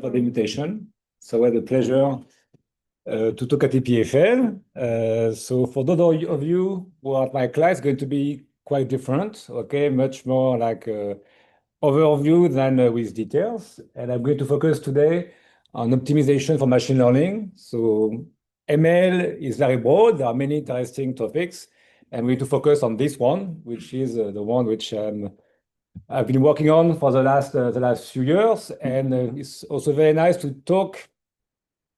for the invitation. So I had the pleasure to talk at EPFL. So for those of you who are at my class, it's going to be quite different, okay? Much more like overview than with details. And I'm going to focus today on optimization for machine learning. So ML is very broad. There are many interesting topics. I'm going to focus on this one, which is the one which I've been working on for the last few years, and it's also very nice to talk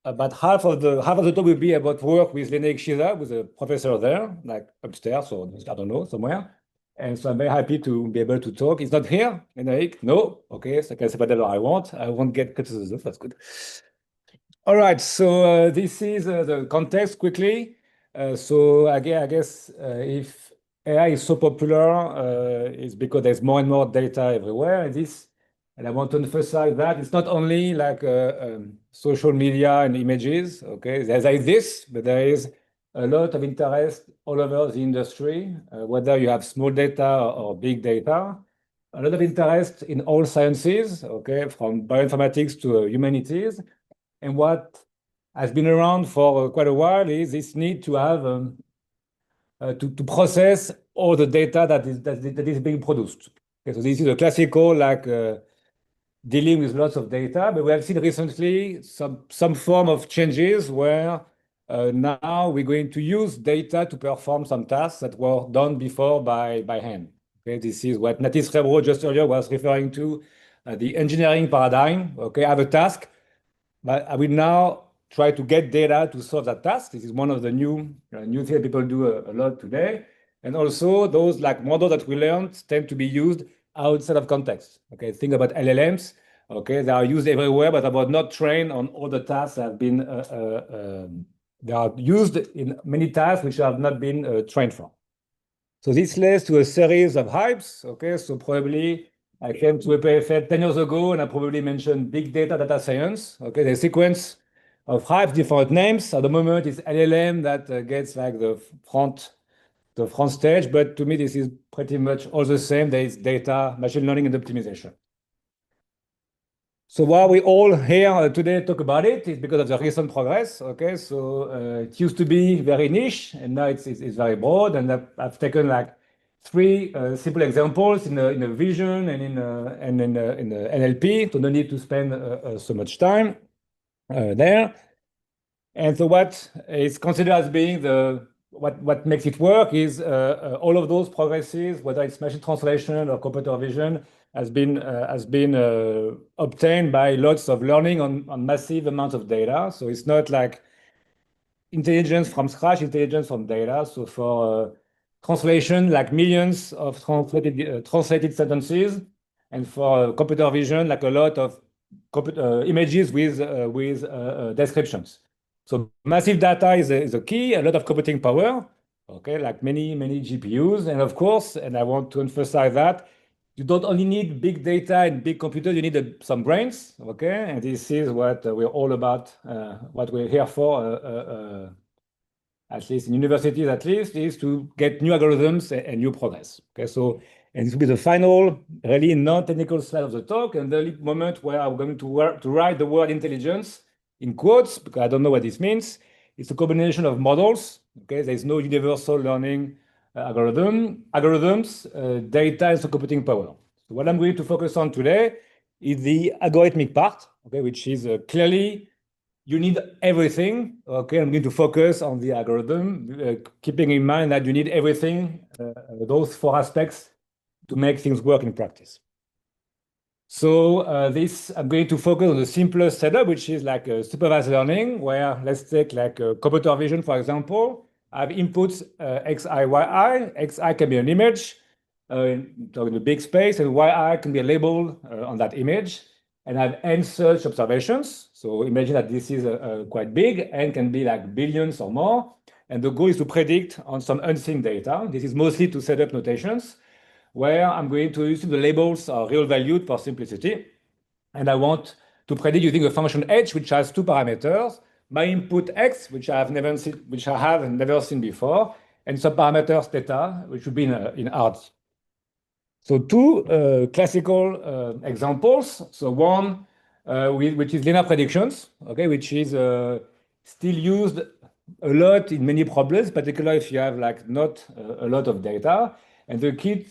about half of the talk will be about work with Lene Shiza, who's a professor there, like upstairs or I don't know somewhere. And so I'm very happy to be able to talk. He's not here, Henrik. No, okay, so I can say whatever I want. I won't get criticism. That's good. All right, so this is the context quickly. So I guess if AI is so popular, it's because there's more and more data everywhere. And I want to emphasize that it's not only like social media and images. Okay, there's like this, but there is a lot of interest all over the industry, whether you have small data or big data. A lot of interest in all sciences. Okay, from bioinformatics to humanities. And what has been around for quite a while is this need to have to process all the data that is being produced. Okay, so this is a classical like dealing with lots of data, but we have seen recently some form of changes where now we're going to use data to perform some tasks that were done before by hand. Okay, this is what Natis Rebro just earlier was referring to, the engineering paradigm. Okay, I have a task. But I will now try to get data to solve that task. This is one of the new things people do a lot today. And also those like models that we learned tend to be used outside of context. Okay, think about LLMs. Okay, they are used everywhere, but about not trained on all the tasks that have been, they are used in many tasks which have not been trained for. So this leads to a series of hypes. Okay, so probably I came to EPFL 10 years ago, and I probably mentioned big data science. Okay, the sequence of hype, different names. At the moment, it's LLM that gets like the front stage. But to me, this is pretty much all the same. There is data, machine learning, and optimization. So why we all here today talk about it is because of the recent progress. Okay, so it used to be very niche, and now it's very broad. And I've taken like three simple examples in a vision and in the NLP, so no need to spend so much time there. And so what is considered as being what makes it work is all of those progresses, whether it's machine translation or computer vision, has been obtained by lots of learning on massive amounts of data. So it's not like intelligence from scratch, intelligence from data. So for translation, like millions of translated sentences, and for computer vision, like a lot of images with descriptions. So massive data is a key, a lot of computing power, okay, like many GPUs. And of course, and I want to emphasize that, you don't only need big data and big computers, you need some brains, okay? And this is what we're all about, what we're here for, at least in universities at least, is to get new algorithms and new progress, okay? So, and this will be the final, really non-technical slide of the talk, and the moment where I'm going to write the word intelligence in quotes, because I don't know what this means. It's a combination of models, okay? There's no universal learning algorithms, data, and computing power. So what I'm going to focus on today is the algorithmic part, okay, which is clearly you need everything. Okay, I'm going to focus on the algorithm, keeping in mind that you need everything, those four aspects, to make things work in practice. So I'm going to focus on the simplest setup, which is like supervised learning, where let's take like computer vision, for example. I have inputs X, I, Y, I. X, I can be an image in a big space, and Y, I can be a label on that image. And I have n search observations. So imagine that this is quite big, n can be like billions or more. And the goal is to predict on some unseen data. This is mostly to set up notations, where I'm going to use the labels are real valued for simplicity. And I want to predict using a function h, which has two parameters, my input x, which I have never seen before, and some parameters theta, which would be in RT. So two classical examples. So one, which is linear predictions, okay, which is still used a lot in many problems, particularly if you have like not a lot of data. And the key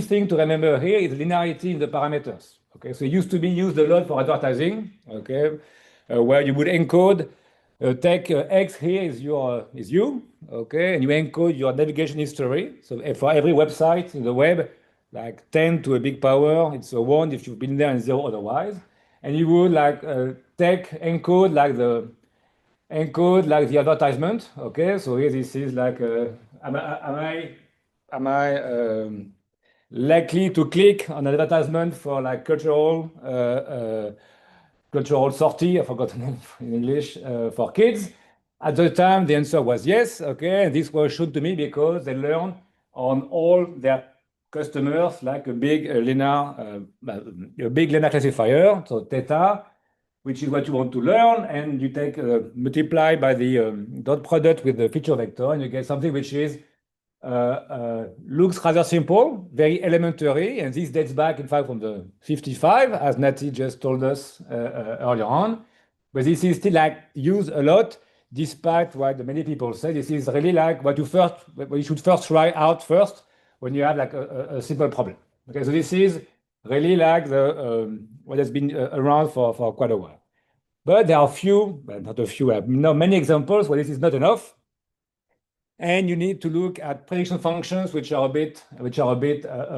thing to remember here is linearity in the parameters. Okay, so it used to be used a lot for advertising. Okay, where you would encode take X here is you, okay, and you encode your navigation history. So for every website in the web, like 10 to a big power, it's a 1 if you've been there and 0 otherwise. And you would like encode like the advertisement. Okay, so here this is like am I likely to click on an advertisement for like cultural sortie, I forgot the name in English, for kids. At the time, the answer was yes. Okay, and this was shown to me because they learn on all their customers like a big linear classifier, so theta, which is what you want to learn, and you take multiply by the dot product with the feature vector, and you get something which is looks rather simple, very elementary, and this dates back, in fact, from the 55, as Nati just told us earlier on. But this is still like used a lot, despite what many people say. This is really like what you should first try out first when you have like a simple problem. Okay, so this is really like what has been around for quite a while. But there are few, well, not a few, many examples where this is not enough. And you need to look at prediction functions, which are a bit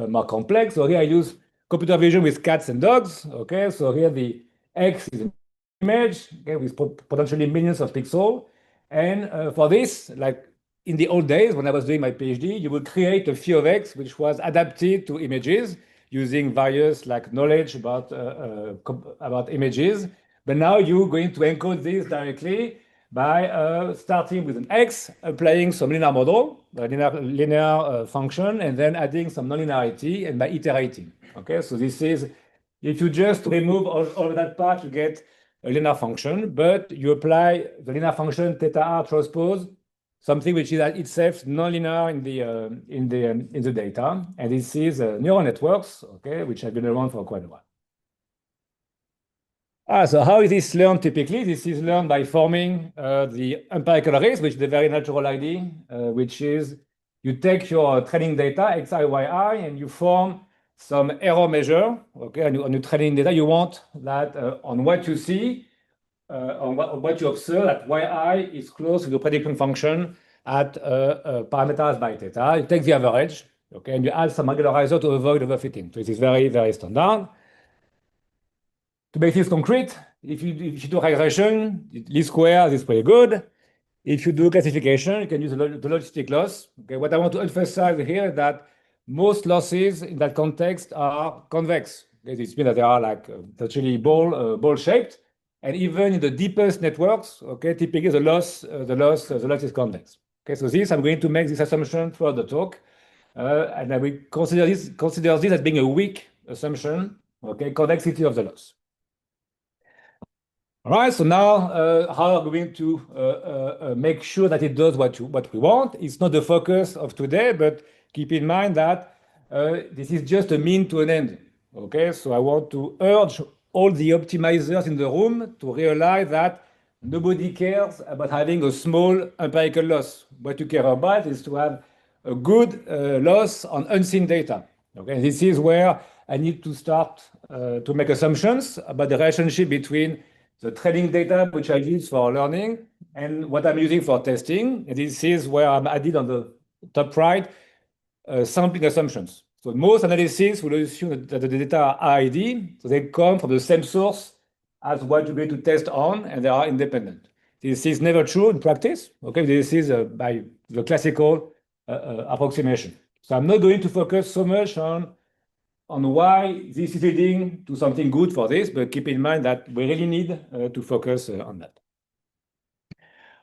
more complex. So here I use computer vision with cats and dogs. Okay, so here the X is an image, okay, with potentially millions of pixels. And for this, like in the old days when I was doing my PhD, you would create a phi of X which was adapted to images using various like knowledge about images. But now you're going to encode this directly by starting with an X, applying some linear model, a linear function, and then adding some nonlinearity, and by iterating. Okay, so this is, if you just remove all of that part, you get a linear function, but you apply the linear function theta r transpose, something which is itself nonlinear in the data, and this is neural networks, okay, which have been around for quite a while. So how is this learned typically? This is learned by forming the empirical arrays, which is the very natural idea, which is you take your training data, xi, yi, and you form some error measure, okay, on your training data. You want that on what you see, on what you observe, that yi is close to the prediction function at parameters by theta. You take the average, okay, and you add some regularizer to avoid overfitting. So this is very, very standard. To make this concrete, if you do regression, least square is pretty good. If you do classification, you can use the logistic loss. Okay, what I want to emphasize here is that most losses in that context are convex. Okay, this means that they are like actually ball shaped, and even in the deepest networks, okay, typically the loss is convex. Okay, so this I'm going to make this assumption throughout the talk, and I will consider this as being a weak assumption. Okay, convexity of the loss. All right, so now how are we going to make sure that it does what we want? It's not the focus of today, but keep in mind that this is just a mean to an end. Okay, so I want to urge all the optimizers in the room to realize that nobody cares about having a small empirical loss. What you care about is to have a good loss on unseen data. Okay, and this is where I need to start to make assumptions about the relationship between the training data which I use for learning and what I'm using for testing. And this is where I'm added on the top right, sampling assumptions. So most analysis will assume that the data are ID, so they come from the same source as what you're going to test on, and they are independent. This is never true in practice. Okay, this is by the classical approximation. So I'm not going to focus so much on why this is leading to something good for this, but keep in mind that we really need to focus on that.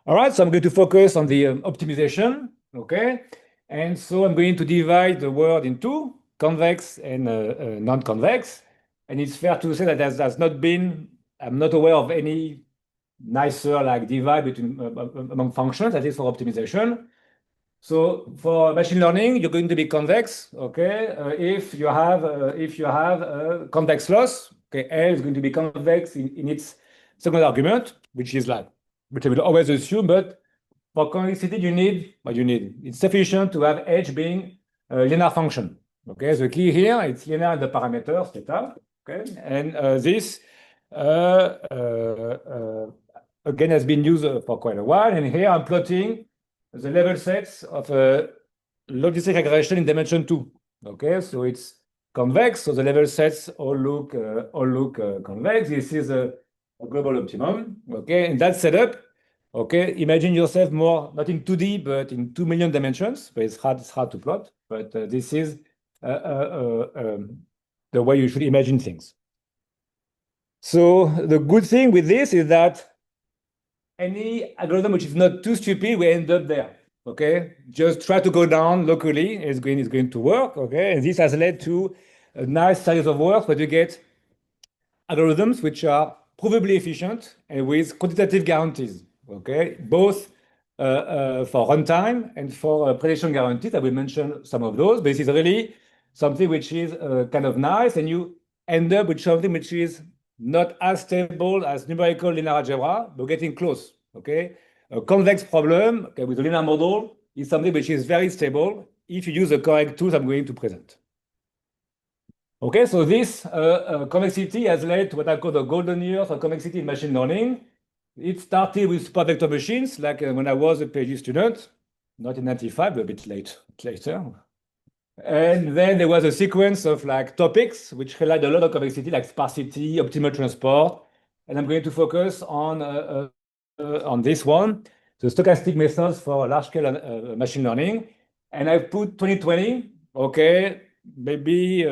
All right, so I'm going to focus on the optimization, okay? And so I'm going to divide the world into convex and non-convex. And it's fair to say that there's not been, I'm not aware of any nicer like divide between among functions, that is for optimization. So for machine learning, you're going to be convex, okay? If you have a convex loss, Okay, L is going to be convex in its second argument, which I will always assume, but for convexity, it's sufficient to have H being a linear function. Okay, the key here, it's linear in the parameters, theta. Okay, and this again has been used for quite a while. And here I'm plotting the level sets of a logistic regression in dimension 2. Okay, so it's convex, so the level sets all look convex. This is a global optimum. Okay, in that setup, okay, imagine yourself more not in 2D but in 2 million dimensions. But it's hard to plot. But this is the way you should imagine things. So the good thing with this is that any algorithm which is not too stupid will end up there. Okay, just try to go down locally. It's going to work. Okay, and this has led to a nice series of works where you get algorithms which are provably efficient and with quantitative guarantees. Okay, both for runtime and for prediction guarantees. I will mention some of those. But this is really something which is kind of nice, and you end up with something which is not as stable as numerical linear algebra, but getting close. Okay, a convex problem with a linear model is something which is very stable if you use the correct tools I'm going to present. Okay, so this convexity has led to what I call the golden years of convexity in machine learning. It started with super vector machines, like when I was a PhD student, not in 95, but a bit later. And then there was a sequence of like topics which relied a lot on convexity, like sparsity, optimal transport. And I'm going to focus on this one, the stochastic methods for large-scale machine learning. And I put 2020, okay, maybe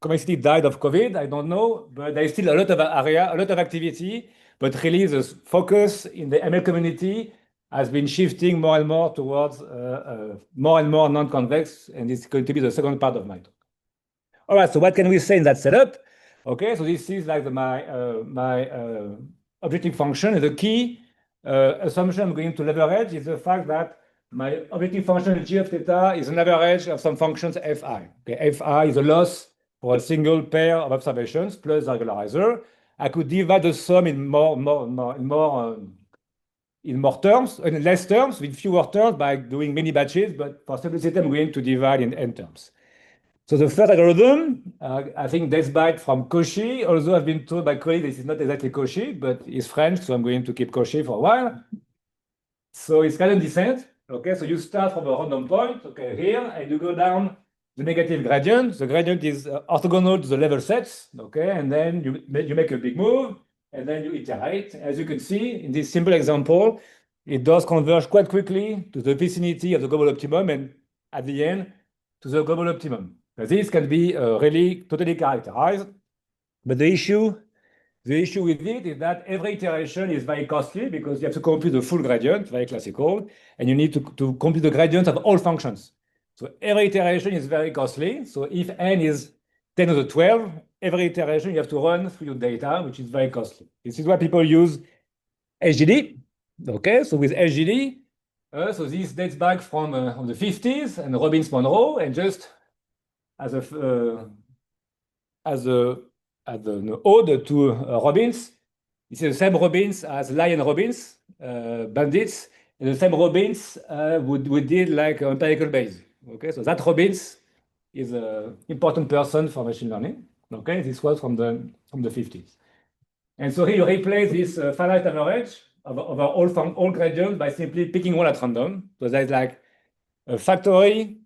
convexity died of COVID, I don't know, but there's still a lot of area, a lot of activity, but really the focus in the ML community has been shifting more and more towards more and more non-convex, and it's going to be the second part of my talk. All right, so what can we say in that setup? Okay, so this is like my objective function, and the key assumption I'm going to leverage is the fact that my objective function g of theta is an average of some functions fi. Okay, fi is a loss for a single pair of observations plus the regularizer. I could divide the sum in less terms, with fewer terms by doing many batches, but for simplicity, I'm going to divide in n terms. So the first algorithm, I think Desbite from Cauchy, although I've been told by colleagues this is not exactly Cauchy, but it's French, so I'm going to keep Cauchy for a while. So it's gradient descent. Okay, so you start from a random point, okay, here, and you go down the negative gradient. The gradient is orthogonal to the level sets, okay, and then you make a big move, and then you iterate. As you can see in this simple example, it does converge quite quickly to the vicinity of the global optimum, and at the end, to the global optimum. Now, this can be really totally characterized, but the issue with it is that every iteration is very costly because you have to compute the full gradient, very classical, and you need to compute the gradient of all functions. So every iteration is very costly. So if n is 10 to the 12, every iteration you have to run through your data, which is very costly. This is why people use SGD. Okay, so with SGD, so this dates back from the 50s and Robbins Monroe, and just as an ode to Robbins, it's the same Robbins as Lion Robbins, bandits, and the same Robbins who did like empirical base. Okay, so that Robbins is an important person for machine learning. Okay, this was from the 50s. And so here you replace this finite average over all gradients by simply picking one at random. So there's like a factory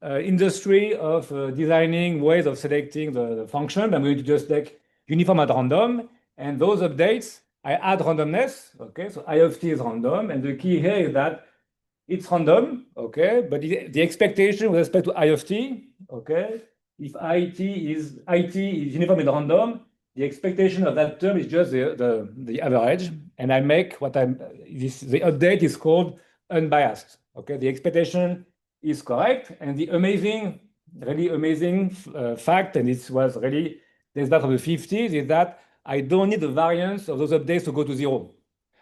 industry of designing ways of selecting the function. I'm going to just take uniform at random, and those updates, I add randomness. Okay, so I of t is random, and the key here is that it's random. Okay, but the expectation with respect to I of t. Okay, if it is uniform and random, the expectation of that term is just the average, and I make the update is called unbiased. Okay, the expectation is correct, and the really amazing fact, and it was really this back from the 50s, is that I don't need the variance of those updates to go to 0.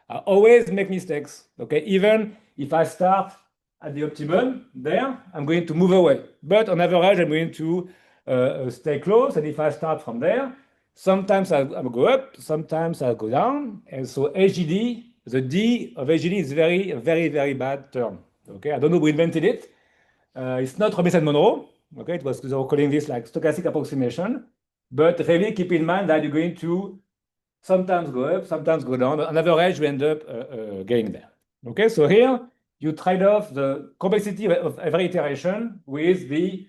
I always make mistakes. Okay, even if I start at the optimum there, I'm going to move away. But on average, I'm going to stay close, and if I start from there, Sometimes I'll go up, sometimes I'll go down. And so HDD, the D of HDD is very bad term. Okay, I don't know who invented it. It's not Robinson Monroe. Okay, it was, they were calling this like stochastic approximation. But really keep in mind that you're going to sometimes go up, sometimes go down. On average, we end up getting there. Okay, so here you trade off the complexity of every iteration with the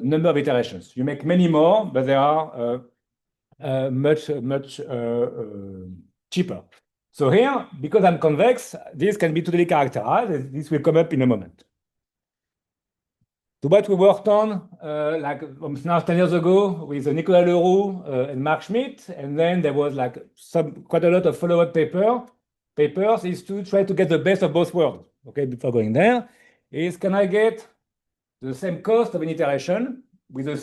number of iterations. You make many more, but they are much cheaper. So here, because I'm convex, this can be totally characterized. This will come up in a moment. So what we worked on, like now 10 years ago, with Nicolas Leroux and Mark Schmidt, and then there was like quite a lot of follow-up papers, is to try to get the best of both worlds. Okay, before going there, is can I get the same cost of an iteration with the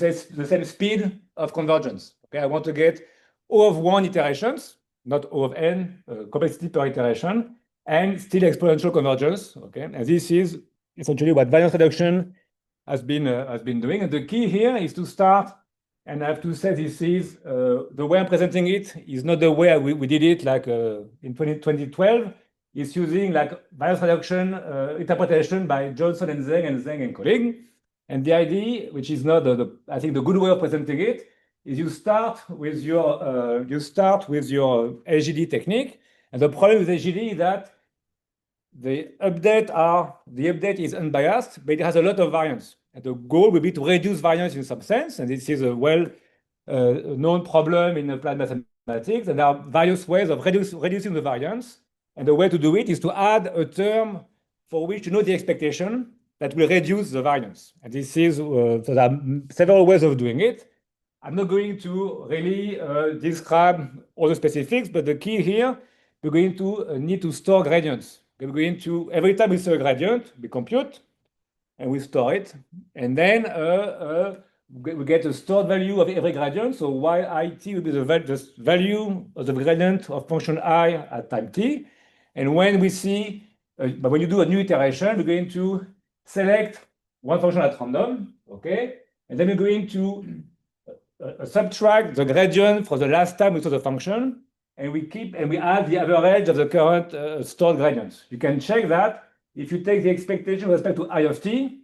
same speed of convergence? Okay, I want to get O of 1 iterations, not O of n, complexity per iteration, and still exponential convergence. Okay, and this is essentially what variance reduction has been doing. And the key here is to start, and I have to say this is the way I'm presenting it is not the way we did it like in 2012. It's using like variance reduction interpretation by Johnson and Zheng and colleague. And the idea, which is not I think the good way of presenting it, is you start with your AGD technique. And the problem with AGD is that the update is unbiased, but it has a lot of variance. And the goal will be to reduce variance in some sense. And this is a known problem in applied mathematics. And there are various ways of reducing the variance. And the way to do it is to add a term for which you know the expectation that will reduce the variance. And this is, so there are several ways of doing it. I'm not going to really describe all the specifics, but the key here, we're going to need to store gradients. We're going to, every time we see a gradient, we compute and we store it. And then we get a stored value of every gradient. So yit will be the value of the gradient of function I at time t. And when we see, but when you do a new iteration, we're going to select one function at random, okay? And then we're going to subtract the gradient for the last time we saw the function, and we add the average of the current stored gradients. You can check that if you take the expectation with respect to I of t,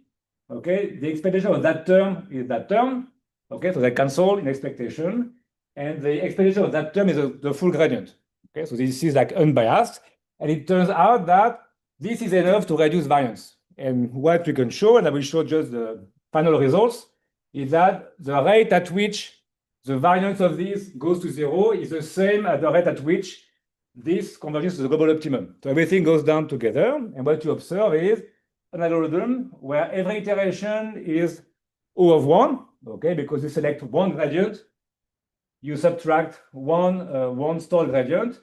okay, the expectation of that term is that term, okay, so they cancel in expectation, and the expectation of that term is the full gradient, okay, so this is like unbiased, and it turns out that this is enough to reduce variance. And what we can show, and I will show just the final results, is that the rate at which the variance of this goes to 0 is the same as the rate at which this converges to the global optimum. So everything goes down together, and what you observe is an algorithm where every iteration is O of 1, okay, because you select one gradient, you subtract one stored gradient,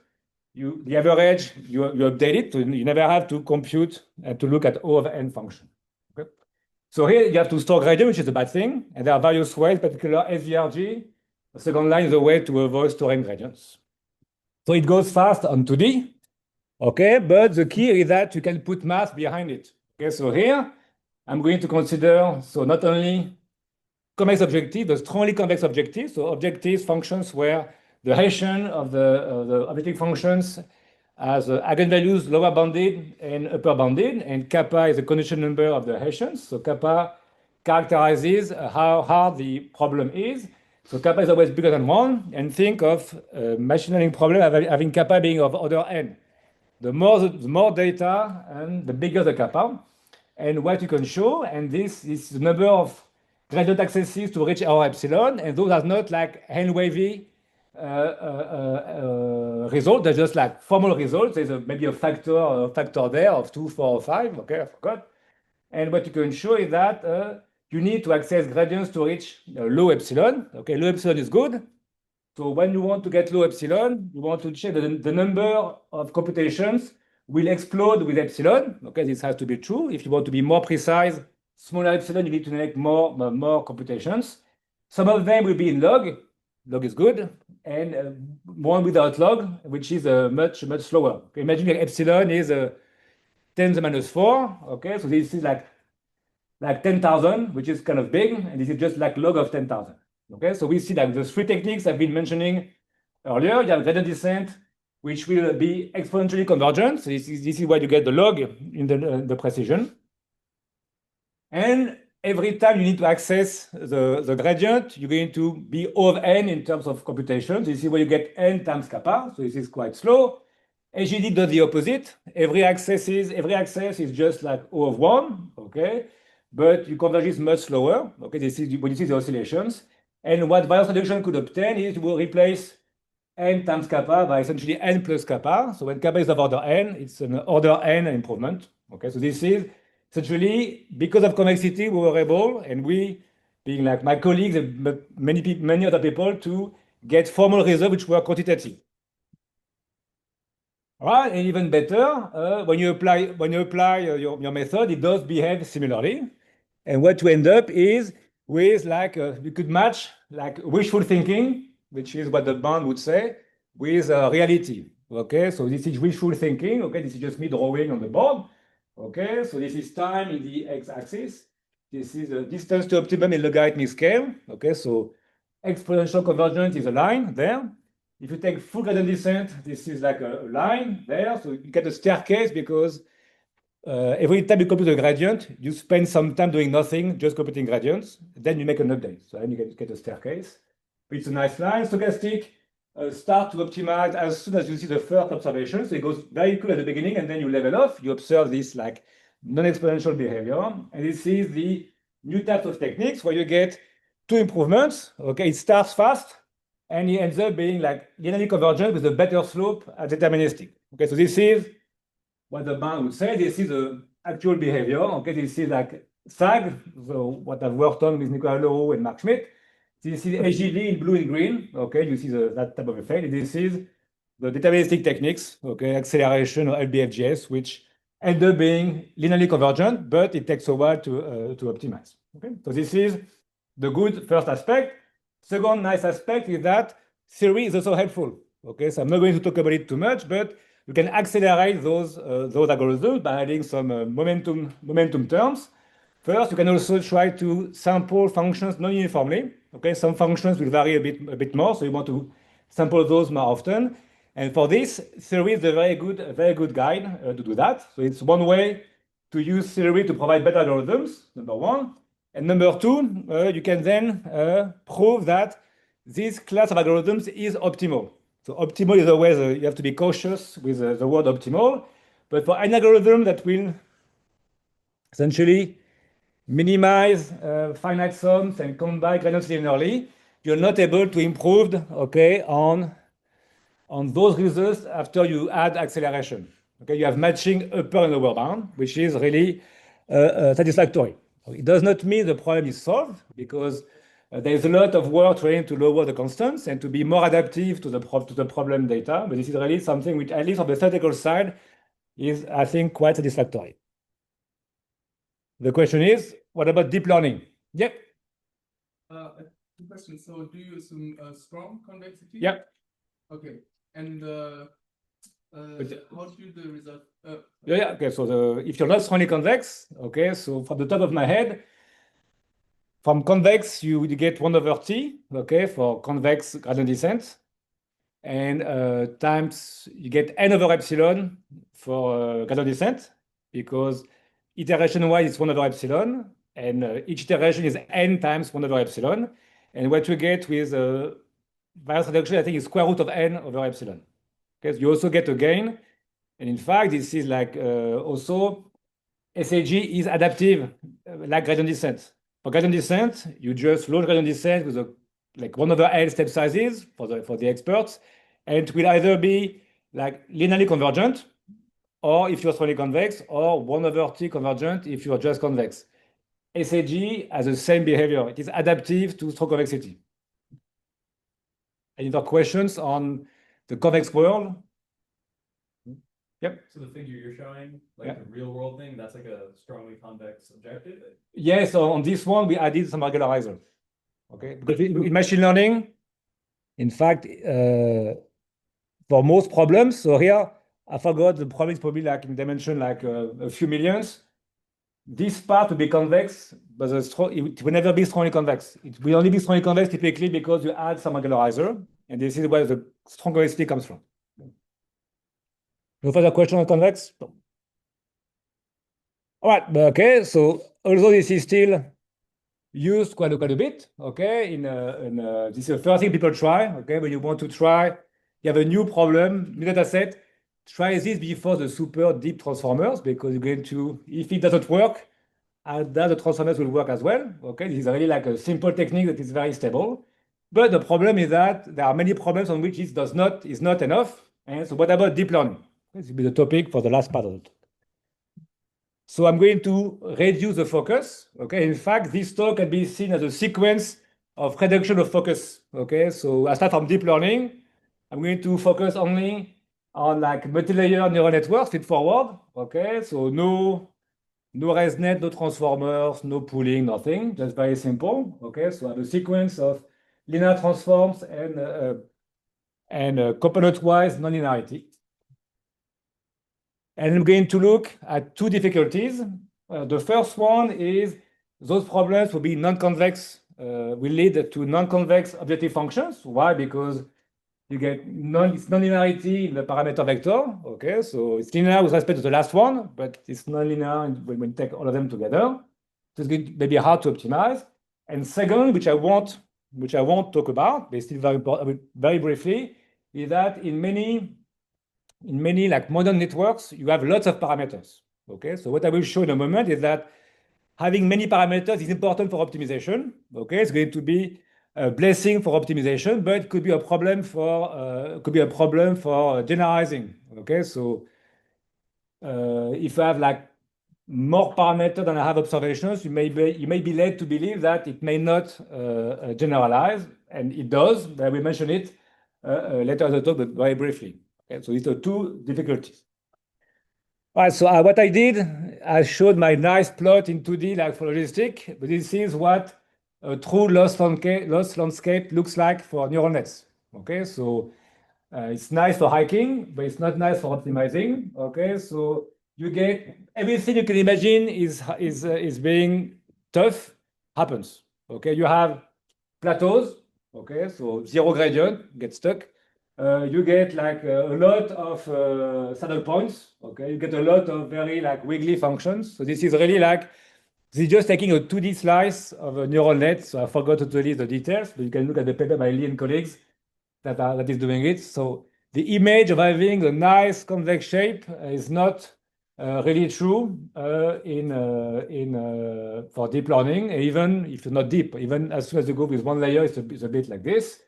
the average, you update it, so you never have to compute and to look at O of n function. Okay? So here you have to store gradient, which is a bad thing, and there are various ways, particularly SVRG. The second line is a way to avoid storing gradients. So it goes fast on 2D, okay, but the key is that you can put math behind it. Okay, so here I'm going to consider, so not only convex objective, the strongly convex objective, so objectives functions where the Hessian of the objective functions has eigenvalues lower bounded and upper bounded, and kappa is the condition number of the Hessians. So kappa characterizes how hard the problem is. So kappa is always bigger than 1, and think of machine learning problem having kappa being of order n. The more data and the bigger the kappa. And what you can show, and this is the number of gradient accesses to reach our epsilon, and those are not like hand-wavy result, they're just like formal results. There's maybe a factor there of 2, 4, or 5, okay, I forgot. And what you can show is that you need to access gradients to reach low epsilon. Okay, low epsilon is good. So when you want to get low epsilon, you want to check the number of computations will explode with epsilon. Okay, this has to be true. If you want to be more precise, smaller epsilon, you need to make more computations. Some of them will be in log. Log is good. And one without log, which is much slower. Okay, imagine that epsilon is 10 to the minus 4. Okay, so this is like 10,000, which is kind of big, and this is just like log of 10,000. Okay, so we see that the three techniques I've been mentioning earlier. You have gradient descent, which will be exponentially convergent. So this is why you get the log in the precision. And every time you need to access the gradient, you're going to be O of n in terms of computation. This is where you get n times kappa. So this is quite slow. AGD does the opposite. Every access is just like O of 1, okay? But you converge is much slower, okay? This is when you see the oscillations. And what bias reduction could obtain is you will replace n times kappa by essentially n plus kappa. So when kappa is of order n, it's an order n improvement, okay? So this is essentially, because of convexity, we were able, and we, being like my colleagues, but many other people, to get formal results which were quantitative. All right, and even better, when you apply your method, it does behave similarly. And what you end up is with like you could match like wishful thinking, which is what the band would say, with reality. Okay, so this is wishful thinking. Okay, this is just me drawing on the board. Okay, so this is time in the x-axis. This is the distance to optimum in logarithmic scale. Okay, so exponential convergence is a line there. If you take full gradient descent, this is like a line there. So you get a staircase because every time you compute a gradient, you spend some time doing nothing, just computing gradients. Then you make an update. So then you get a staircase. It's a nice line. Stochastic start to optimize as soon as you see the first observation. So it goes very cool at the beginning, and then you level off. You observe this like non-exponential behavior. And this is the new type of techniques where you get two improvements. Okay, it starts fast, and it ends up being like linearly convergent with a better slope at deterministic. Okay, so this is what the band would say. This is the actual behavior. Okay, this is like SAG, so what I've worked on with Nicolas Leroux and Mark Schmidt. This is AGV in blue and green. Okay, you see that type of effect. This is the deterministic techniques, okay, acceleration or LBFGS, which end up being linearly convergent, but it takes a while to optimize. Okay, so this is the good first aspect. Second nice aspect is that theory is also helpful. Okay, so I'm not going to talk about it too much, but you can accelerate those algorithms by adding some momentum terms. First, you can also try to sample functions non-uniformly. Okay, some functions will vary a bit more, so you want to sample those more often. And for this, theory is a very good guide to do that. So it's one way to use theory to provide better algorithms, number one. And number two, you can then prove that this class of algorithms is optimal. So optimal is always, you have to be cautious with the word optimal. But for an algorithm that will essentially minimize finite sums and combine gradients linearly, you're not able to improve, okay, on those results after you add acceleration. Okay, you have matching upper and lower bound, which is really satisfactory. It does not mean the problem is solved because there is a lot of work trying to lower the constants and to be more adaptive to the problem data. But this is really something which, at least on the theoretical side, is, I think, quite satisfactory. The question is, what about deep learning? Yep. Two questions. So do you assume a strong convexity? Yep. Okay. And how do the result? Yeah. Okay. So if you're not strongly convex, okay. So from the top of my head, from convex you get 1 over t, okay, for convex gradient descent, and times you get n over epsilon for gradient descent because iteration-wise it's 1 over epsilon, and each iteration is n times 1 over epsilon, and what you get with bias reduction, I think, is square root of n over epsilon. Okay, so you also get a gain, and in fact, this is like also SAG is adaptive, like gradient descent. For gradient descent, you just load gradient descent with like 1 over L step sizes for the experts, and it will either be like linearly convergent, or if you're strongly convex, or 1 over T convergent if you're just convex. SAG has the same behavior. It is adaptive to strong convexity. Any other questions on the convex world? Yep. So the figure you're showing, like the real world thing, that's like a strongly convex objective? Yes, so on this one, we added some regularizer. Okay, because in machine learning, in fact, for most problems, so here, I forgot the problem is probably like in dimension like a few millions. this part will be convex, but it will never be strongly convex. It will only be strongly convex typically because you add some angularizer, and this is where the strong convexity comes from. No further question on convex? No. All right, okay, so although this is still used quite a bit, okay, this is the first thing people try, okay, when you want to try, you have a new problem, new data set, try this before the super deep transformers, because you're going to, if it doesn't work, then the transformers will work as well, okay, this is really like a simple technique that is very stable, but the problem is that there are many problems on which it is not enough, and so what about deep learning? This will be the topic for the last part of it. So I'm going to reduce the focus, okay? In fact, this talk can be seen as a sequence of reduction of focus, okay? So I start from deep learning. I'm going to focus only on like multi-layer neural networks, straightforward, okay? So no ResNet, no transformers, no pooling, nothing, just very simple, okay? So I have a sequence of linear transforms and component-wise nonlinearity. And I'm going to look at two difficulties. The first one is those problems will be non-convex, will lead to non-convex objective functions. Why? Because you get it's nonlinearity in the parameter vector. Okay, so it's linear with respect to the last one, but it's nonlinear when you take all of them together. So it's going to maybe hard to optimize. And second, which I won't talk about, but it's still very important, very briefly, is that in many like modern networks, you have lots of parameters. Okay, so what I will show in a moment is that having many parameters is important for optimization. Okay, it's going to be a blessing for optimization, but it could be a problem for generalizing. Okay, so if I have like more parameters than I have observations, you may be led to believe that it may not generalize, and it does. But I will mention it later in the talk, but very briefly. Okay, so these are two difficulties. All right, so what I did, I showed my nice plot in 2D like for logistic, but this is what a true loss landscape looks like for neural nets. Okay, so it's nice for hiking, but it's not nice for optimizing. Okay, so you get everything you can imagine is being tough happens. Okay, you have plateaus. Okay, so zero gradient, get stuck. You get like a lot of saddle points. Okay, you get a lot of very like wiggly functions. So this is really like this is just taking a 2D slice of a neural net. So I forgot totally the details, but you can look at the paper by Lee and colleagues that is doing it. So the image of having a nice convex shape is not really true for deep learning. Even if you're not deep, even as soon as you go with one layer, it's a bit like this.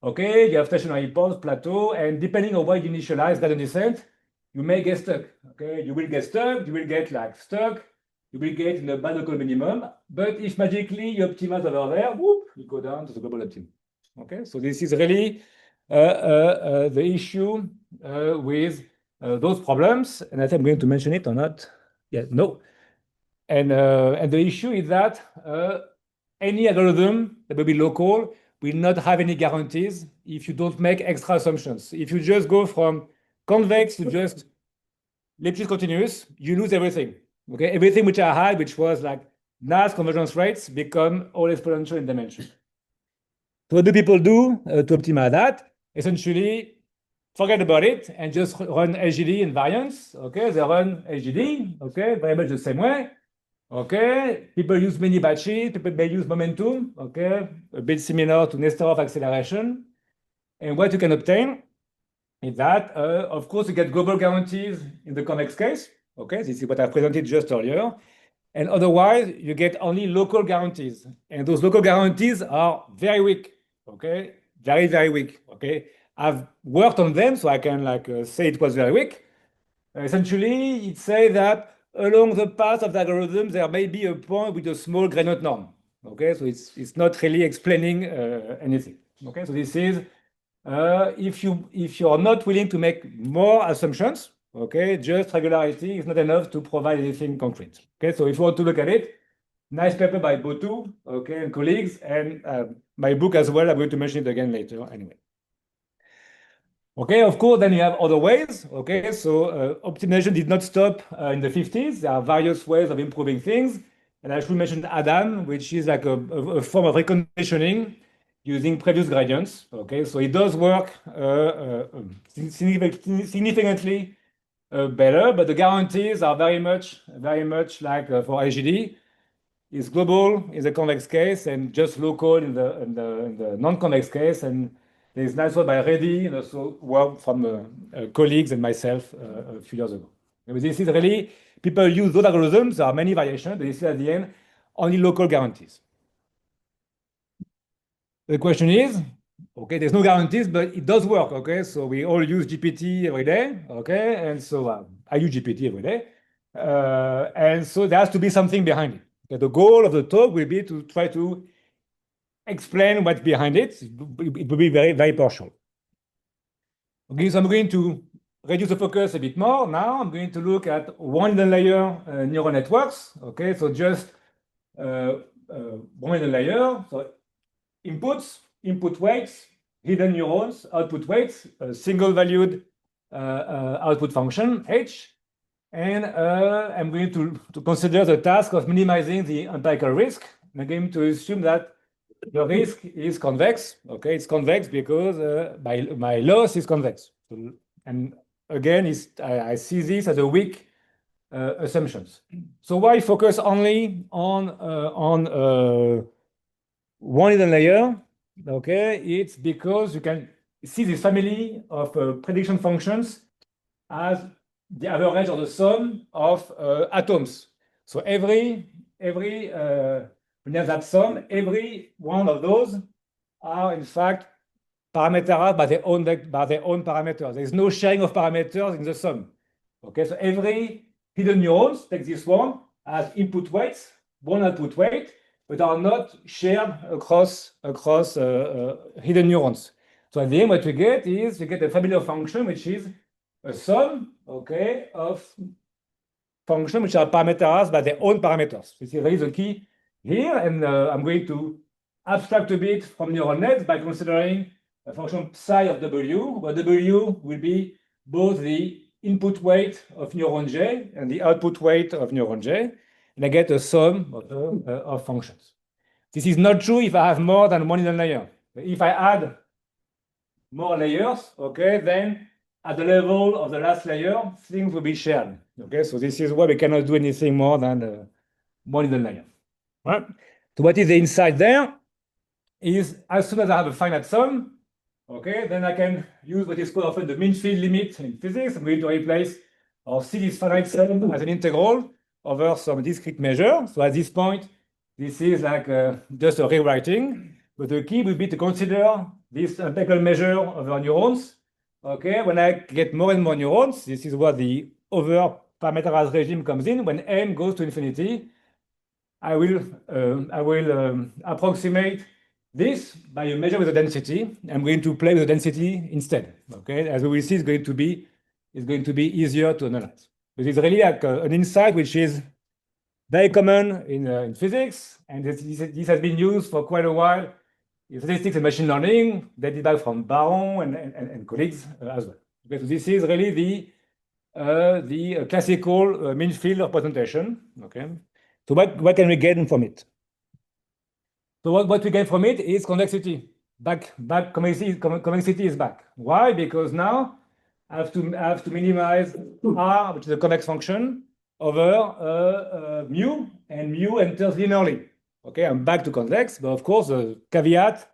Okay, you have stationary points, plateau, and depending on what you initialize gradient descent, you may get stuck. Okay, you will get stuck, you will get like stuck, you will get in the bad local minimum. But if magically you optimize over there, whoop, you go down to the global optimum. Okay, so this is really the issue with those problems, and I think I'm going to mention it or not. Yeah, no. And the issue is that any algorithm that will be local will not have any guarantees if you don't make extra assumptions. If you just go from convex to just Lipschitz continuous, you lose everything. Okay, everything which I had, which was like nice convergence rates, become all exponential in dimension. So what do people do to optimize that? Essentially, forget about it and just run LGD invariance. Okay, they run LGD. Okay, very much the same way. Okay, people use many batches, people may use momentum, okay, a bit similar to Nesterov acceleration. And what you can obtain is that, of course, you get global guarantees in the convex case. Okay, this is what I presented just earlier. And otherwise, you get only local guarantees. And those local guarantees are very weak, okay, very, very weak, okay. I've worked on them, so I can like say it was very weak. Essentially, it says that along the path of the algorithm, there may be a point with a small gradient norm. Okay, so it's not really explaining anything. Okay, so this is if you are not willing to make more assumptions, okay, just regularity is not enough to provide anything concrete. Okay, so if you want to look at it, nice paper by Botu, okay, and colleagues, and my book as well. I'm going to mention it again later anyway. Okay, of course, then you have other ways. Okay, so optimization did not stop in the 50s. There are various ways of improving things. And I should mention Adam, which is like a form of reconditioning using previous gradients. Okay, so it does work significantly better, but the guarantees are very much like for IGD. It's global in the convex case and just local in the non-convex case. And there's nice work by Reddy and also work from colleagues and myself a few years ago. But this is really, people use those algorithms. There are many variations, but this is at the end only local guarantees. The question is, okay, there's no guarantees, but it does work, okay? So we all use GPT every day, okay? And so I use GPT every day. And so there has to be something behind it. Okay? The goal of the talk will be to try to explain what's behind it. It will be very, very partial. Okay, so I'm going to reduce the focus a bit more. Now I'm going to look at one hidden layer neural networks. Okay, so just one hidden layer. So inputs, input weights, hidden neurons, output weights, a single valued output function, h. And I'm going to consider the task of minimizing the empirical risk. I'm going to assume that the risk is convex. Okay, it's convex because my loss is convex. So, and again, I see this as a weak assumptions. So why focus only on one hidden layer? Okay, it's because you can see this family of prediction functions as the average of the sum of atoms. So when you have that sum, every one of those are in fact parameterized by their own parameters. There's no sharing of parameters in the sum. Okay, so every hidden neurons, take this one, has input weights, one output weight, but are not shared across hidden neurons. So at the end, what we get is you get a family of function which is a sum, okay, of functions which are parameterized by their own parameters. This is really the key here, and I'm going to abstract a bit from neural nets by considering a function psi of W, where W will be both the input weight of neuron J and the output weight of neuron J, and I get a sum of functions. This is not true if I have more than one hidden layer. If I add more layers, okay, then at the level of the last layer, things will be shared. Okay, so this is why we cannot do anything more than one hidden layer. Right? So what is the insight there? Is as soon as I have a finite sum, okay, then I can use what is called often the mean field limit in physics. I'm going to replace or see this finite sum as an integral over some discrete measure. So at this point, this is like just a rewriting. But the key will be to consider this empirical measure over neurons. Okay, when I get more and more neurons, this is where the over parameterized regime comes in. When n goes to infinity, I will approximate this by a measure with the density. I'm going to play with the density instead. Okay, as we will see, it's going to be easier to analyze. But it's really like an insight which is very common in physics, and this has been used for quite a while in statistics and machine learning. They did that from Baron and colleagues as well. Okay, so this is really the classical mean field representation. Okay, so what can we get from it? So what we get from it is convexity. Back convexity is back. Why? Because now I have to minimize R, which is a convex function, over mu, and mu enters linearly. Okay, I'm back to convex, but of course the caveat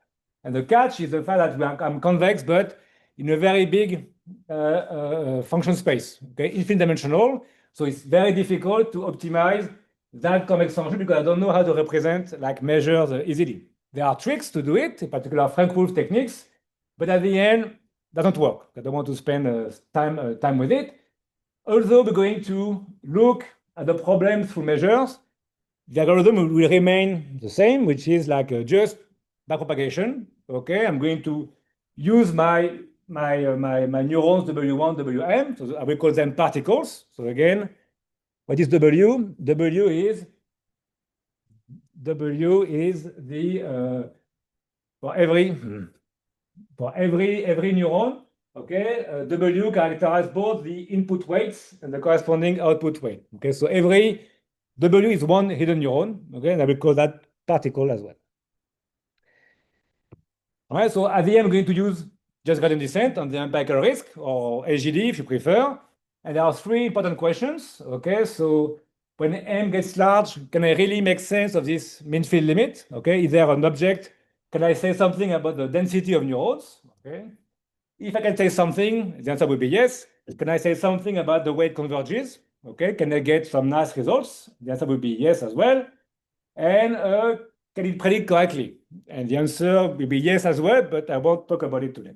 and the catch is the fact that I'm convex, but in a very big function space. Okay, infinite dimensional. So it's very difficult to optimize that convex function because I don't know how to represent like measures easily. There are tricks to do it, in particular Frank-Wolf techniques, but at the end, doesn't work. I don't want to spend time with it. Although we're going to look at the problem through measures, the algorithm will remain the same, which is like just backpropagation. Okay, I'm going to use my neurons W1, Wm. So I will call them particles. So again, what is W? W is the for every neuron. Okay, W characterizes both the input weights and the corresponding output weight. Okay, so every W is one hidden neuron. Okay, and I will call that particle as well. All right, so at the end, I'm going to use just gradient descent on the empirical risk, or SGD if you prefer. And there are three important questions. Okay, so when M gets large, can I really make sense of this mean field limit? Okay, is there an object? Can I say something about the density of neurons? Okay, if I can say something, the answer would be yes. Can I say something about the way it converges? Okay, can I get some nice results? The answer would be yes as well. And can it predict correctly? And the answer will be yes as well, but I won't talk about it today.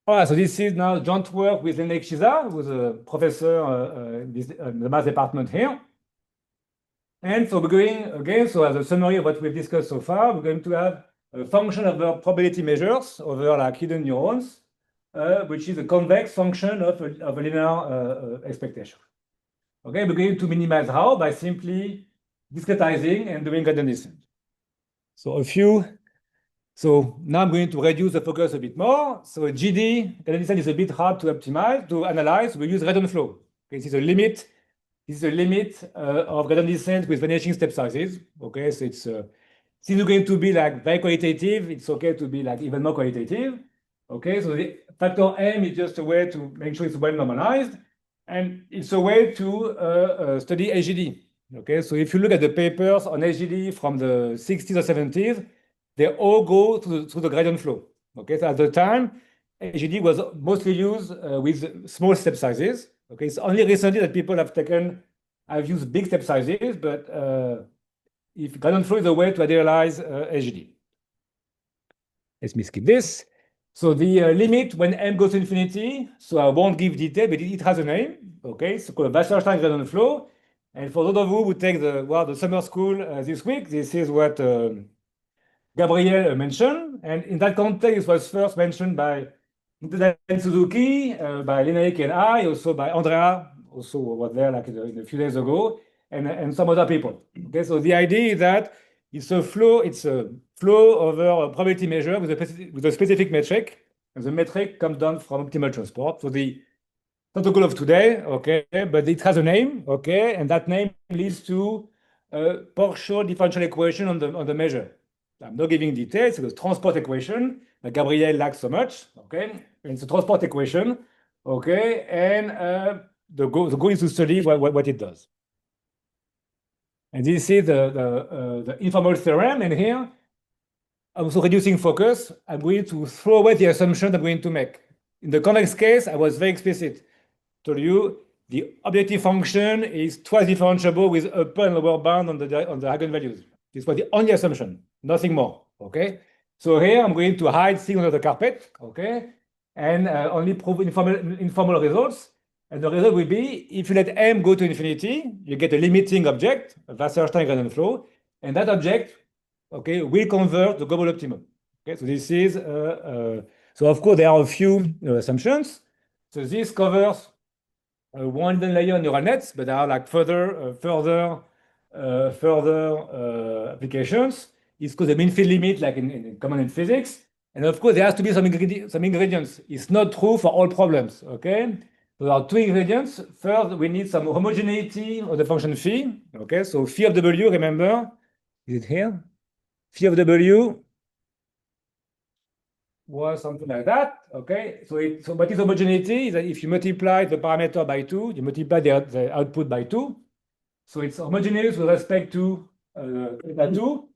All right, so this is now joint work with Lenny Chiza, who's a professor in the math department here. And so we're going again, so as a summary of what we've discussed so far, we're going to have a function of the probability measures over like hidden neurons, which is a convex function of a linear expectation. Okay, we're going to minimize how? By simply discretizing and doing gradient descent. So now I'm going to reduce the focus a bit more. So GD, gradient descent is a bit hard to optimize, to analyze. We use gradient flow. Okay, this is a limit. This is a limit of gradient descent with vanishing step sizes. Okay, so it's since it's going to be like very qualitative, it's okay to be like even more qualitative. Okay, so the factor M is just a way to make sure it's well normalized, and it's a way to study SGD. Okay, so if you look at the papers on SGD from the 60s or 70s, they all go through the gradient flow. Okay, so at the time, SGD was mostly used with small step sizes. Okay, it's only recently that people have used big step sizes, but if gradient flow is a way to idealize SGD. Let me skip this. So the limit when M goes to infinity, so I won't give detail, but it has a name. Okay, it's called Wasserstein gradient flow. And for those of you who take the summer school this week, this is what Gabriel mentioned. And in that context, it was first mentioned by Suzuki, by Linnaeus and I, also by Andrea, also was there like a few days ago, and some other people. Okay, so the idea is that it's a flow over a probability measure with a specific metric, and the metric comes down from optimal transport. So the not the goal of today, okay, but it has a name, okay, and that name leads to a partial differential equation on the measure. I'm not giving details. It's a transport equation that Gabriel likes so much, okay? And it's a transport equation, okay? And the goal is to study what it does. And this is the informal theorem. And here, I'm also reducing focus. I'm going to throw away the assumption I'm going to make. In the convex case, I was very explicit. Told you the objective function is twice differentiable with upper and lower bound on the eigenvalues. This was the only assumption, nothing more. Okay. So here I'm going to hide things under the carpet. Okay, and only prove informal results. And the result will be if you let M go to infinity, you get a limiting object, a Wasserstein gradient flow, and that object, okay, will convert the global optimum. Okay, so this is so of course there are a few assumptions. So this covers one layer neural nets, but there are like further applications. It's called the mean field limit, like in common in physics. And of course, there has to be some ingredients. It's not true for all problems, okay? So there are two ingredients. First, we need some homogeneity of the function phi, okay? So phi of W, remember, is it here? Phi of W was something like that, okay? So what is homogeneity? Is that if you multiply the parameter by 2, you multiply the output by 2. So it's homogeneous with respect to theta 2,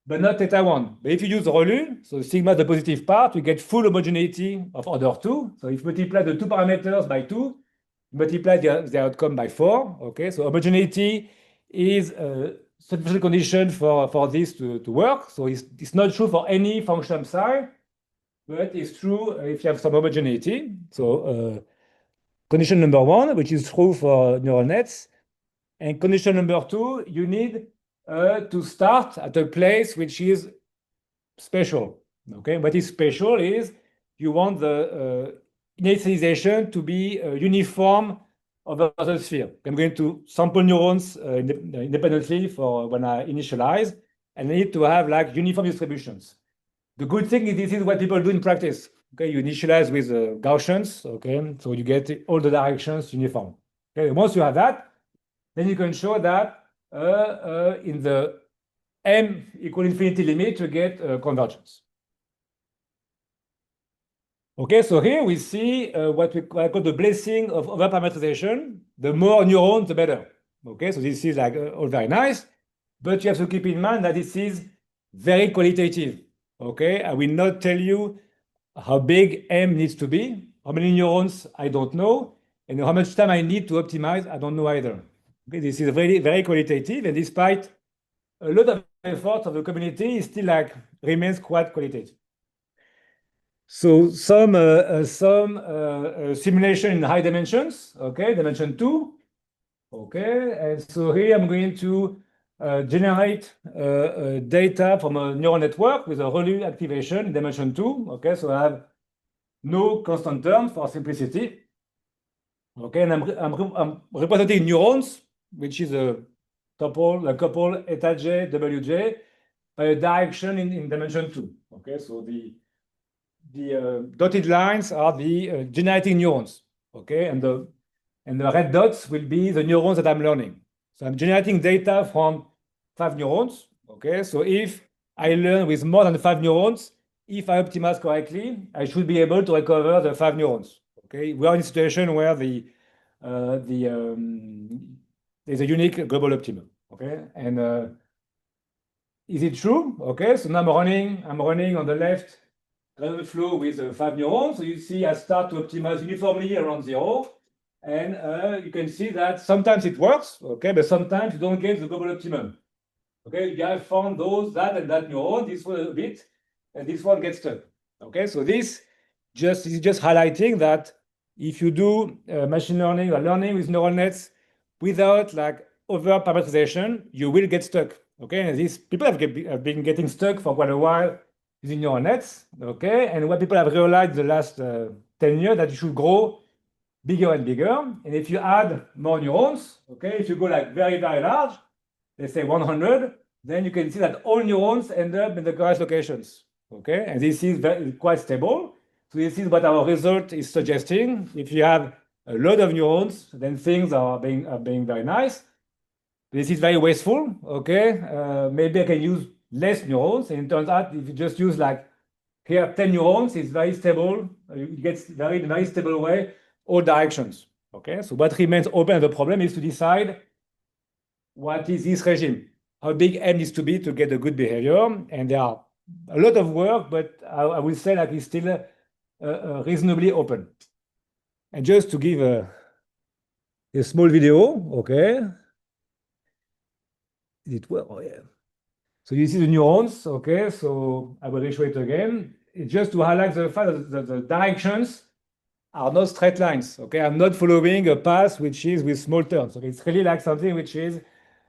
but not theta 1. But if you use ReLU, so sigma the positive part, you get full homogeneity of order 2. So if you multiply the two parameters by 2, you multiply the outcome by 4, okay? So homogeneity is a sufficient condition for this to work. So it's not true for any function psi, but it's true if you have some homogeneity. So condition number 1, which is true for neural nets. And condition number 2, you need to start at a place which is special. Okay, what is special is you want the initialization to be uniform over the sphere. I'm going to sample neurons independently for when I initialize, and I need to have like uniform distributions. The good thing is this is what people do in practice. Okay, you initialize with Gaussians. Okay, so you get all the directions uniform. Okay, once you have that, then you can show that in the m equal infinity limit to get convergence. Okay, so here we see what we call the blessing of overparameterization. The more neurons, the better. Okay, so this is like all very nice, but you have to keep in mind that this is very qualitative. Okay, I will not tell you how big M needs to be, how many neurons, I don't know, and how much time I need to optimize, I don't know either. Okay, this is very, very qualitative, and despite a lot of effort of the community, it still like remains quite qualitative. So some simulation in high dimensions, okay, dimension 2, okay, and so here I'm going to generate data from a neural network with a Relu activation in dimension 2, okay, so I have no constant term for simplicity, okay, and I'm representing neurons, which is a couple eta j, wj, by a direction in dimension 2, okay, so the dotted lines are the generating neurons, okay, and the red dots will be the neurons that I'm learning. So I'm generating data from 5 neurons, okay, so if I learn with more than 5 neurons, if I optimize correctly, I should be able to recover the 5 neurons, okay. We are in a situation where there's a unique global optimum, okay, and is it true? Okay, so now I'm running on the left random flow with 5 neurons. So you see I start to optimize uniformly around 0. And you can see that sometimes it works, okay, but sometimes you don't get the global optimum. Okay, you have found that and that neuron, this one a bit, and this one gets stuck. Okay, so this is just highlighting that if you do machine learning or learning with neural nets without like over parameterization, you will get stuck. Okay, and these people have been getting stuck for quite a while using neural nets. Okay, and what people have realized the last 10 years that you should grow bigger and bigger. And if you add more neurons, okay, if you go like very, very large, let's say 100, then you can see that all neurons end up in the correct locations. Okay, and this is quite stable. So this is what our result is suggesting. If you have a lot of neurons, then things are being very nice. This is very wasteful. Okay, maybe I can use less neurons. And it turns out if you just use like here 10 neurons, it's very stable. It gets very stable way all directions. Okay, so what remains open, the problem is to decide what is this regime, how big M needs to be to get a good behavior. And there are a lot of work, but I will say like it's still reasonably open. And just to give a small video, okay. Did it work? Oh, yeah. So you see the neurons, okay, so I will show it again. It's just to highlight the fact that the directions are not straight lines, okay? I'm not following a path which is with small turns. Okay, it's really like something which is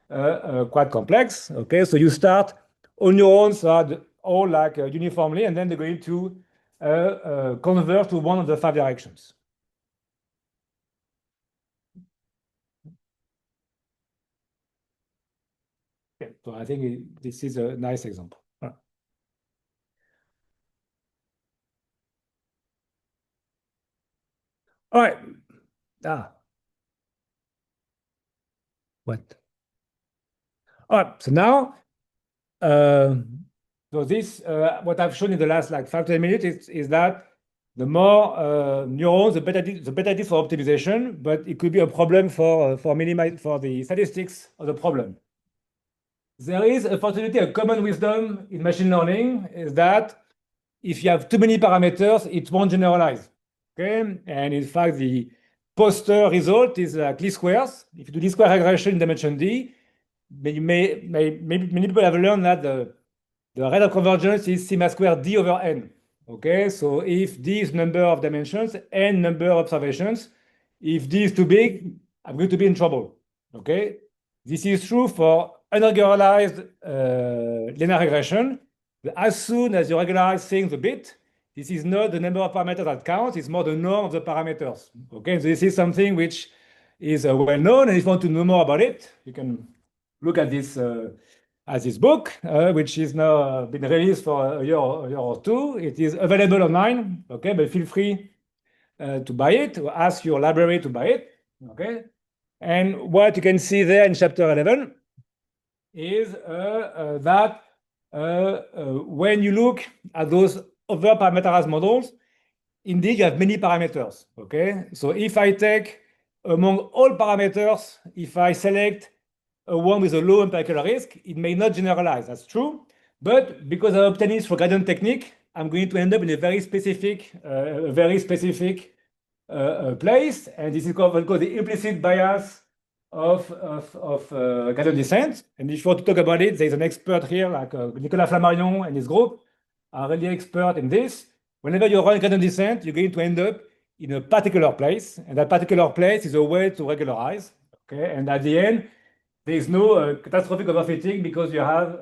quite complex, okay? So you start, all neurons are all like uniformly, and then they're going to converge to one of the 5 directions. Okay, so I think this is a nice example. All right. What? All right. So now, so this, what I've shown in the last like 5 to 10 minutes is that the more neurons, the better it is for optimization, but it could be a problem for the statistics of the problem. There is unfortunately a common wisdom in machine learning is that if you have too many parameters, it won't generalize. Okay, and in fact, the poster result is like least squares. If you do least square regression in dimension D, many people have learned that the rate of convergence is sigma squared D over N. Okay, so if D is number of dimensions, N number of observations, if D is too big, I'm going to be in trouble. Okay, this is true for unregularized linear regression. But as soon as you regularize things a bit, this is not the number of parameters that counts, it's more the norm of the parameters. Okay, so this is something which is well known, and if you want to know more about it, you can look at this has this book, which is now been released for a year or two. It is available online, okay, but feel free to buy it, or ask your library to buy it, okay? And what you can see there in chapter 11 is that when you look at those other parameterized models, indeed you have many parameters, okay? So if I take among all parameters, if I select a one with a low empirical risk, it may not generalize, that's true. But because I obtain it through gradient technique, I'm going to end up in a very specific place, and this is called the implicit bias of gradient descent. And if you want to talk about it, there's an expert here like Nicolas Flammarion and his group are really expert in this. Whenever you run gradient descent, you're going to end up in a particular place, and that particular place is a way to regularize. Okay, and at the end, there is no catastrophic overfitting because you have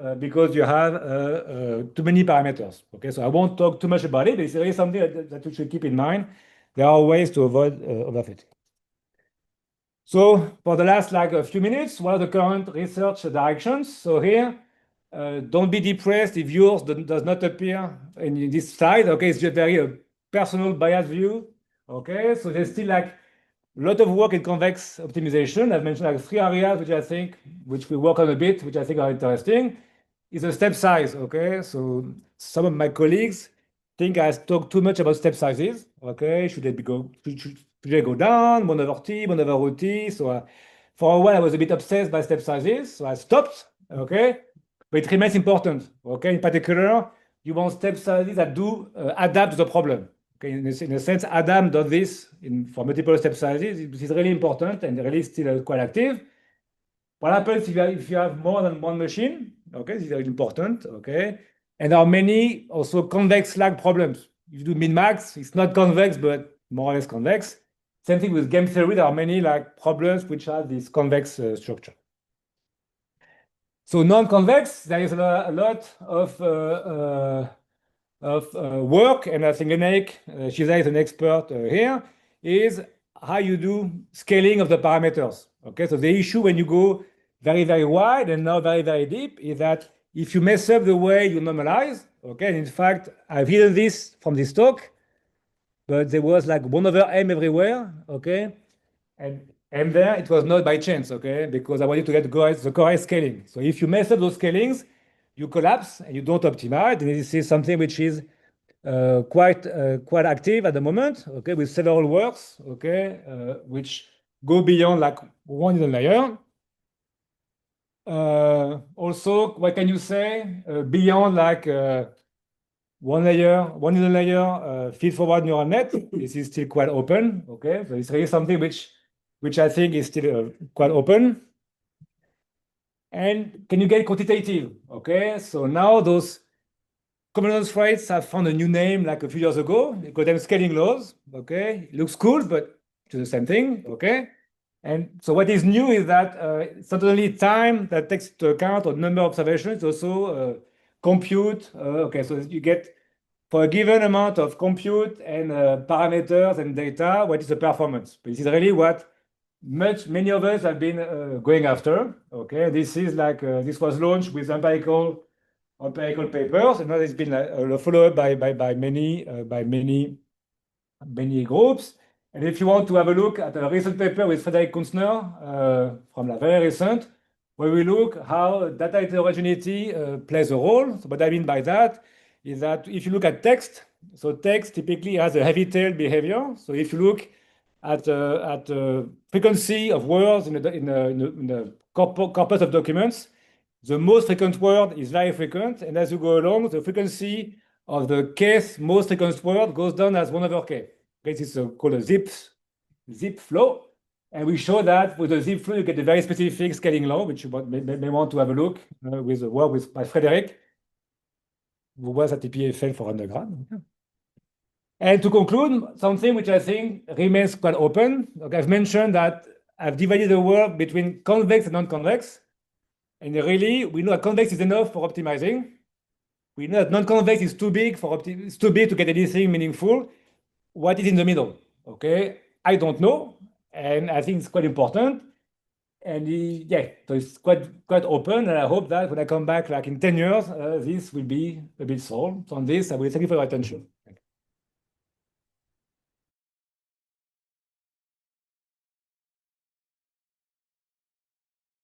too many parameters. Okay, so I won't talk too much about it, but it's really something that you should keep in mind. There are ways to avoid overfitting. So for the last like a few minutes, what are the current research directions? So here, don't be depressed if yours does not appear in this slide. Okay, it's just very personal bias view. Okay, so there's still like a lot of work in convex optimization. I've mentioned like 3 areas which we work on a bit, which I think are interesting. Is the step size. Okay, so some of my colleagues think I talk too much about step sizes. Okay, should they go down, 1/t, 1/t? So for a while I was a bit obsessed by step sizes, so I stopped. Okay, but it remains important. Okay, in particular, you want step sizes that do adapt to the problem. Okay, in a sense, Adam does this for multiple step sizes. This is really important and really still quite active. What happens if you have more than one machine? Okay, this is very important. Okay, and there are many also convex lag problems. If you do min-max, it's not convex, but more or less convex. Same thing with game theory. There are many like problems which have this convex structure. So non-convex, there is a lot of work, and I think Enek, Shiza is an expert here, is how you do scaling of the parameters. Okay, so the issue when you go very, very wide and now very, very deep is that if you mess up the way you normalize, okay, and in fact, I've hidden this from this talk, but there was like 1/m everywhere, okay, and there it was not by chance, okay, because I wanted to get the correct scaling. So if you mess up those scalings, you collapse and you don't optimize, and this is something which is quite active at the moment, okay, with several works, okay, which go beyond like one hidden layer. Also, what can you say beyond like one hidden layer feed-forward neural net? This is still quite open, okay, so it's really something which I think is still quite open. And can you get quantitative? Okay, so now those convergence rates have found a new name like a few years ago. They call them scaling laws. Okay, it looks cool, but it's the same thing. Okay, and so what is new is that it's not only time that takes into account or number of observations, also compute. Okay, so you get for a given amount of compute and parameters and data, what is the performance? But this is really what many of us have been going after. Okay, this is like this was launched with empirical papers, and now it's been followed by many groups. And if you want to have a look at a recent paper with Frederic Kunzner from la very recent, where we look how data heterogeneity plays a role. So what I mean by that is that if you look at text, so text typically has a heavy tail behavior. So if you look at frequency of words in the corpus of documents, the most frequent word is very frequent, and as you go along, the frequency of the kth most frequent word goes down as 1/k. Okay, this is called a zip flow, and we show that with the zip flow you get a very specific scaling law, which you may want to have a look with the work by Frederic, who was at EPFL for undergrad. And to conclude, something which I think remains quite open. Okay, I've mentioned that I've divided the world between convex and non-convex. And really, we know that convex is enough for optimizing. We know that non-convex is too big to get anything meaningful. What is in the middle? Okay, I don't know, and I think it's quite important. And yeah, so it's quite open, and I hope that when I come back, like in 10 years, this will be a bit solved. So on this, I will thank you for your attention.